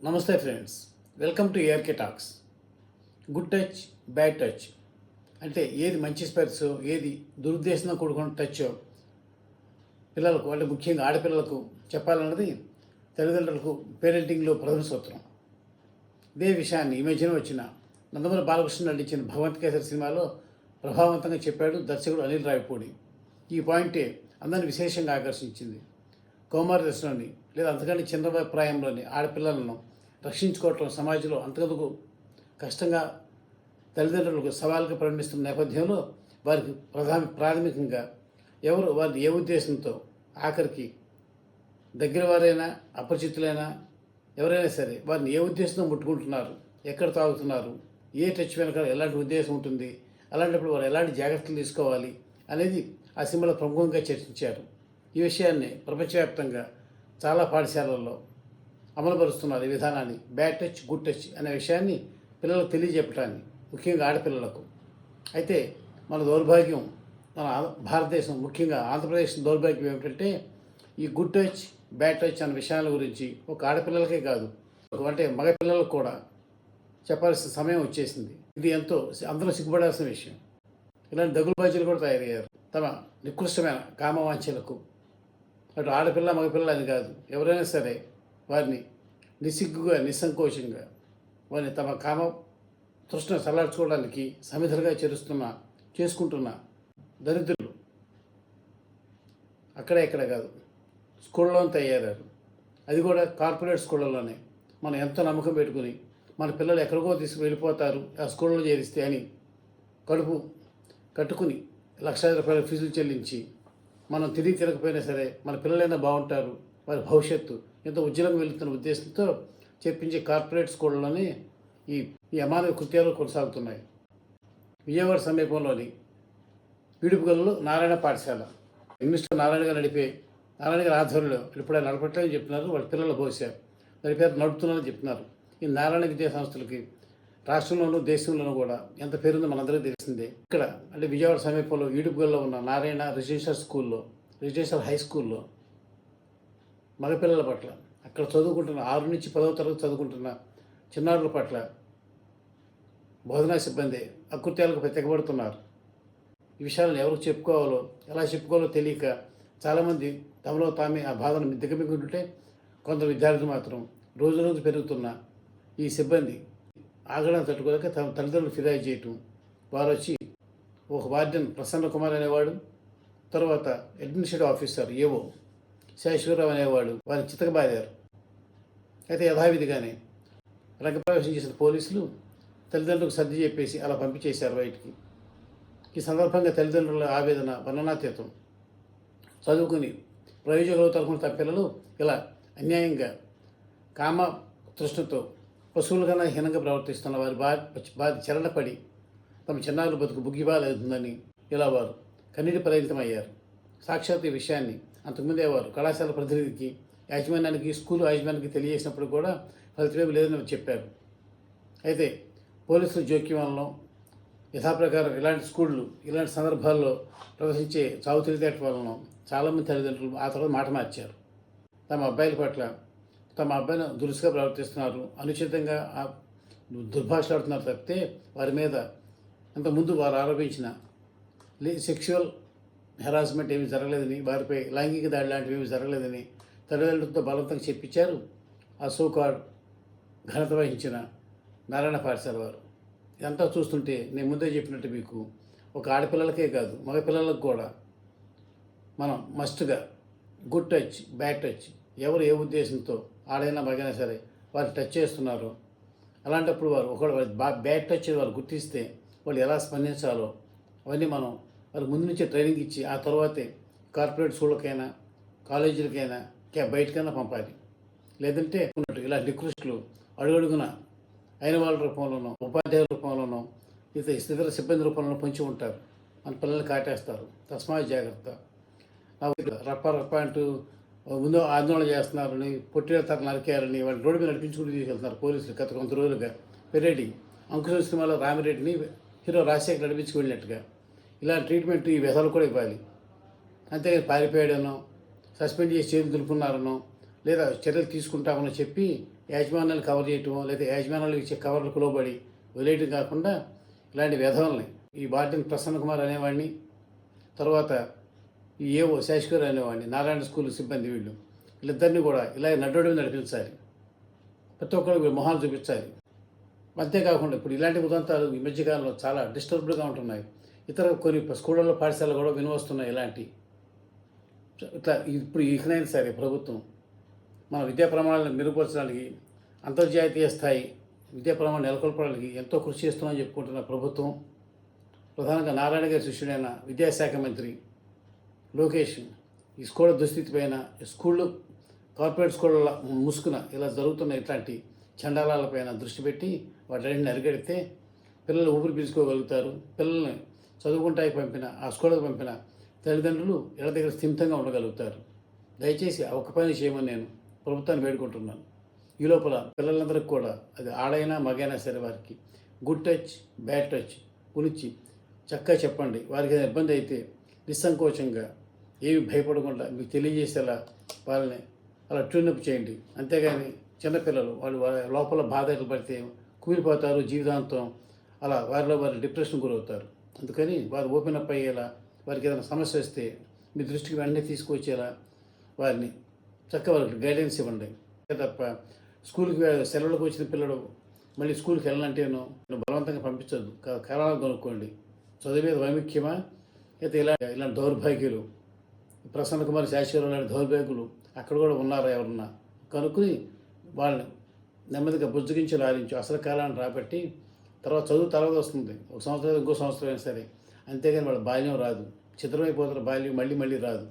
నమస్తే friends, welcome to ARK talks. Good touch, bad touch అంటే ఏది మంచి స్పెర్స్, ఏది దురుద్దేశంతో కూడుకున్న టచ్ పిల్లలకు అంటే ముఖ్యంగా ఆడపిల్లలకు చెప్పాలన్నది తల్లిదండ్రులకు పేరెంటింగ్లో ప్రథమ సూత్రం. ఇదే విషయాన్ని ఈ మధ్యన వచ్చిన నందమూరి బాలకృష్ణ నటించిన భగవంత్ కేసరి సినిమాలో ప్రభావవంతంగా చెప్పాడు దర్శకుడు అనిల్ రావిపూడి. ఈ పాయింటే అందరిని విశేషంగా ఆకర్షించింది. కౌమార దశలోని లేదా అంతకంటే చిన్న ప్రాయంలోని ఆడపిల్లలను రక్షించుకోవటం సమాజంలో అంతకందుకు కష్టంగా తల్లిదండ్రులకు సవాలుగా పరిగణిస్తున్న నేపథ్యంలో వారికి ప్రాథమికంగా ఎవరు వారిని ఏ ఉద్దేశంతో, ఆఖరికి దగ్గర వారైనా అపరిచితులైనా ఎవరైనా సరే వారిని ఏ ఉద్దేశంతో ముట్టుకుంటున్నారు, ఎక్కడ తాగుతున్నారు, ఏ టచ్ వెనకాల ఎలాంటి ఉద్దేశం ఉంటుంది, అలాంటప్పుడు వారు ఎలాంటి జాగ్రత్తలు తీసుకోవాలి అనేది ఆ సినిమాలో ప్రముఖంగా చర్చించారు. ఈ విషయాన్ని ప్రపంచవ్యాప్తంగా చాలా పాఠశాలల్లో అమలుపరుస్తున్నారు. ఈ విధానాన్ని బ్యాడ్ టచ్, గుడ్ టచ్ అనే విషయాన్ని పిల్లలకు తెలియజెప్పటాన్ని, ముఖ్యంగా ఆడపిల్లలకు. అయితే మన దౌర్భాగ్యం, మన భారతదేశం ముఖ్యంగా ఆంధ్రప్రదేశ్ దౌర్భాగ్యం ఏమిటంటే ఈ గుడ్ టచ్, బ్యాడ్ టచ్ అనే విషయాల గురించి ఒక ఆడపిల్లలకే కాదు, అంటే మగపిల్లలకు కూడా చెప్పాల్సిన సమయం వచ్చేసింది. ఇది ఎంతో అందరూ సిగ్గుపడాల్సిన విషయం. ఇలాంటి దగులు బాధ్యులు కూడా తయారయ్యారు తమ నికృష్టమైన కామవాంఛలకు. అటు ఆడపిల్ల మగపిల్ల అని కాదు, ఎవరైనా సరే వారిని నిస్సిగ్గుగా నిస్సంకోచంగా వారిని తమ కామ తృష్ణ చల్లార్చుకోవడానికి సమిధలుగా చేసుకుంటున్న దరిద్రులు అక్కడే ఇక్కడ కాదు, స్కూళ్ళలోనే తయారయ్యారు. అది కూడా కార్పొరేట్ స్కూళ్ళలోనే. మనం ఎంతో నమ్మకం పెట్టుకుని మన పిల్లలు ఎక్కడికో వెళ్ళిపోతారు ఆ స్కూల్లో చేరిస్తే అని కడుపు కట్టుకుని లక్షల రూపాయల ఫీజులు చెల్లించి మనం తిరిగి తిరగకపోయినా సరే మన పిల్లలైనా బాగుంటారు, వారి భవిష్యత్తు ఎంతో ఉజ్వలంగా వెళుతున్న ఉద్దేశంతో చెప్పించే కార్పొరేట్ స్కూళ్ళలోనే ఈ అమానవ కృత్యాలు కొనసాగుతున్నాయి. విజయవాడ సమీపంలోని పీడుపుగల్లో నారాయణ పాఠశాల, ఇంగ్లీష్లో నారాయణ గారి ఆధ్వర్యంలో ఇప్పుడు ఆయన నడపట్లేదని చెప్తున్నారు. వాళ్ళ పిల్లల భవిష్యత్ దాని పేరు నడుపుతున్నారని చెప్తున్నారు. ఈ నారాయణ విద్యా సంస్థలకి రాష్ట్రంలోనూ దేశంలోనూ కూడా ఎంత పేరుందో మనందరికీ తెలిసిందే. ఇక్కడ అంటే విజయవాడ సమీపంలో ఈడుపుగల్లో ఉన్న నారాయణ రెసిడెన్షియల్ హై స్కూల్లో మగపిల్లల పట్ల, అక్కడ చదువుకుంటున్న 6 నుంచి 10వ తరగతి చదువుకుంటున్న చిన్నారుల పట్ల బోధనా సిబ్బంది అకృత్యాలకు తెగబడుతున్నారు. ఈ విషయాలను ఎవరికి చెప్పుకోవాలో, ఎలా చెప్పుకోవాలో తెలియక చాలామంది తమలో తామే ఆ బాధను దిగమింగుంటుంటే, కొందరు విద్యార్థులు మాత్రం రోజు రోజు పెరుగుతున్న ఈ సిబ్బంది ఆగడం తట్టుకోలేక తమ తల్లిదండ్రులు ఫిర్యాదు చేయటం. వారు వచ్చి ఒక వార్డెన్ ప్రసన్న కుమార్ అనేవాడు, తర్వాత అడ్మినిస్ట్రేటివ్ ఆఫీసర్ ఏవో శేశ్వరరావు అనేవాడు వారిని చితకబాదారు. అయితే యథావిధిగానే రంగప్రవేశం చేసిన పోలీసులు తల్లిదండ్రులకు సర్ది చెప్పేసి అలా పంపించేశారు బయటికి. ఈ సందర్భంగా తల్లిదండ్రుల ఆవేదన వర్ణనాతీతం. చదువుకుని ప్రయోజకులు తరఫున తమ పిల్లలు ఇలా అన్యాయంగా కామ తృష్ణతో పశువుల కన్నా హీనంగా ప్రవర్తిస్తున్న వారి బాధ చలనపడి తమ చిన్నారుల బతుకు బుగ్గిబాధ అవుతుందని ఇలా వారు కన్నీటి పరిమితమయ్యారు. సాక్షాత్ ఈ విషయాన్ని అంతకుముందే వారు కళాశాల ప్రతినిధికి, యాజమాన్యానికి, స్కూలు యాజమాన్యానికి తెలియజేసినప్పుడు కూడా ఫలితమేమి లేదని చెప్పారు. అయితే పోలీసుల జోక్యం వలన యథాప్రకారం ఇలాంటి స్కూళ్ళు ఇలాంటి సందర్భాల్లో ప్రదర్శించే చావు తెలితేట వలన చాలామంది తల్లిదండ్రులు ఆ తర్వాత మాట మార్చారు. తమ అబ్బాయిల పట్ల తమ అబ్బాయిని దురుసుగా ప్రవర్తిస్తున్నారు, అనుచితంగా దుర్భాషలాడుతున్నారు తప్పితే వారి మీద అంతకుముందు వారు ఆరోపించిన సెక్షువల్ హెరాస్మెంట్ ఏమీ జరగలేదని, వారిపై లైంగిక దాడి లాంటివి ఏమీ జరగలేదని తల్లిదండ్రులతో బలవంతంగా చెప్పించారు ఆ సోకాడ్ ఘనత వహించిన నారాయణ పాఠశాల వారు. ఇదంతా చూస్తుంటే నేను ముందే చెప్పినట్టు మీకు ఒక ఆడపిల్లలకే కాదు మగపిల్లలకు కూడా మనం మస్ట్గా గుడ్ టచ్, బ్యాడ్ టచ్, ఎవరు ఏ ఉద్దేశంతో ఆడైనా మగైనా సరే వారు టచ్ చేస్తున్నారు. అలాంటప్పుడు వారు బ్యాడ్ టచ్ వారు గుర్తిస్తే వాళ్ళు ఎలా స్పందించాలో అవన్నీ మనం వారికి ముందు నుంచే ట్రైనింగ్ ఇచ్చి ఆ తర్వాతే కార్పొరేట్ స్కూళ్ళకైనా కాలేజీలకైనా బయటకైనా పంపాలి. లేదంటే ఇలా నికృష్టులు అడుగడుగున అయిన వాళ్ళ రూపంలోనో, ఉపాధ్యాయుల రూపంలోనో, ఇతర సిబ్బంది రూపంలో పొంచి ఉంటారు. మన పిల్లల్ని కాటేస్తారు. తస్మాత్ జాగ్రత్త. రప్ప అంటూ ముందు ఆందోళన చేస్తున్నారని, పొట్టిన తర నరికారని వాళ్ళు రోడ్డు మీద నడిపించుకుంటూ తీసుకెళ్తున్నారు పోలీసులు గత కొంత రోజులుగా. పెరెడ్డి అంకుశం సినిమాలో రామిరెడ్డిని హీరో రాజశేఖర్ నడిపించుకు వెళ్ళినట్టుగా ఇలా ట్రీట్మెంట్ ఈ వ్యధలు కూడా ఇవ్వాలి. అంతేగాని పారిపోయాడనో, సస్పెండ్ చేసి చేతులు దులుపున్నారనో, లేదా చర్యలు తీసుకుంటామని చెప్పి యాజమాన్యాలు కవర్ చేయటమో లేదా యాజమాన్యాలు ఇచ్చే కవర్లకు లోబడి వదిలేయటం కాకుండా ఇలాంటి వ్యధవల్ని ఈ బార్డెన్ ప్రసన్న కుమార్ అనేవాడిని, తర్వాత ఈ ఏవో శేషకర్ అనేవాడిని, నారాయణ స్కూల్ సిబ్బంది వీళ్ళిద్దరిని కూడా ఇలా నడ్డోడి మీద నడిపించాలి. ప్రతి ఒక్కరికి మొహాలు చూపించాలి. అంతేకాకుండా ఇప్పుడు ఇలాంటి ఉదంతాలు ఈ మధ్యకాలంలో చాలా డిస్టర్బ్డ్గా ఉంటున్నాయి. ఇతర కొన్ని స్కూళ్ళల్లో పాఠశాలలు కూడా వినవస్తున్నాయి ఇలాంటి. ఇట్లా ఇప్పుడు ఇకనైనా సరే ప్రభుత్వం మన విద్యా ప్రమాణాలను మెరుగుపరచడానికి, అంతర్జాతీయ స్థాయి విద్యా ప్రమాణాలు నెలకొల్పడానికి ఎంతో కృషి చేస్తున్నామని చెప్పుకుంటున్న ప్రభుత్వం, ప్రధానంగా నారాయణ గారి శిష్యుడైన విద్యాశాఖ మంత్రి లోకేష్ ఈ స్కూళ్ళ దుస్థితి పైన, స్కూళ్ళు కార్పొరేట్ స్కూళ్ళ ముసుగున ఇలా జరుగుతున్న ఇట్లాంటి చండాలాలపైన దృష్టి పెట్టి వాటిని అరిగడితే పిల్లలు ఊపిరి పీల్చుకోగలుగుతారు. పిల్లల్ని చదువుకుంటానికి పంపిన, ఆ స్కూళ్ళకు పంపిన తల్లిదండ్రులు ఇళ్ళ దగ్గర స్థిమితంగా ఉండగలుగుతారు. దయచేసి ఆ ఒక్క పని చేయమని నేను ప్రభుత్వాన్ని వేడుకుంటున్నాను. ఈ లోపల పిల్లలందరికీ కూడా, అది ఆడైనా మగైనా సరే, వారికి గుడ్ టచ్ బ్యాడ్ టచ్ గురించి చక్కగా చెప్పండి. వారికి ఏదైనా ఇబ్బంది అయితే నిస్సంకోచంగా ఏమి భయపడకుండా మీకు తెలియజేసేలా వాళ్ళని అలా ట్యూనప్ చేయండి. అంతేగాని చిన్నపిల్లలు వాళ్ళు లోపల బాధలు పడితే కుమిలిపోతారు, జీవితాంతం అలా వారిలో వారు డిప్రెషన్ గురవుతారు. అందుకని వారు ఓపెన్ అప్ అయ్యేలా, వారికి ఏదైనా సమస్య వస్తే మీ దృష్టికి వెంటనే తీసుకొచ్చేలా వారిని చక్కగా వాళ్ళకి గైడెన్స్ ఇవ్వండి. తప్ప స్కూల్కి సెలవులకు వచ్చిన పిల్లడు మళ్ళీ స్కూల్కి వెళ్ళాలంటేనో బలవంతంగా పంపించద్దు. కారణాలు కొనుక్కోండి. చదువు మీద వైముఖ్యమా అయితే ఇలాంటి దౌర్భాగ్యులు, ప్రసన్న కుమార్ శాశ్వతరావు లాంటి దౌర్భాగ్యులు అక్కడ కూడా ఉన్నారా ఎవరన్నా కనుక్కుని వాళ్ళని నెమ్మదిగా బుజ్జగించి లాలించు. అసలు కాలాన్ని రాబట్టి తర్వాత తర్వాత వస్తుంది. ఒక సంవత్సరం ఇంకో సంవత్సరం అయినా సరే. అంతేగాని వాళ్ళ బాల్యం రాదు. చిత్రమైపోతున్న బాల్యం మళ్ళీ రాదు.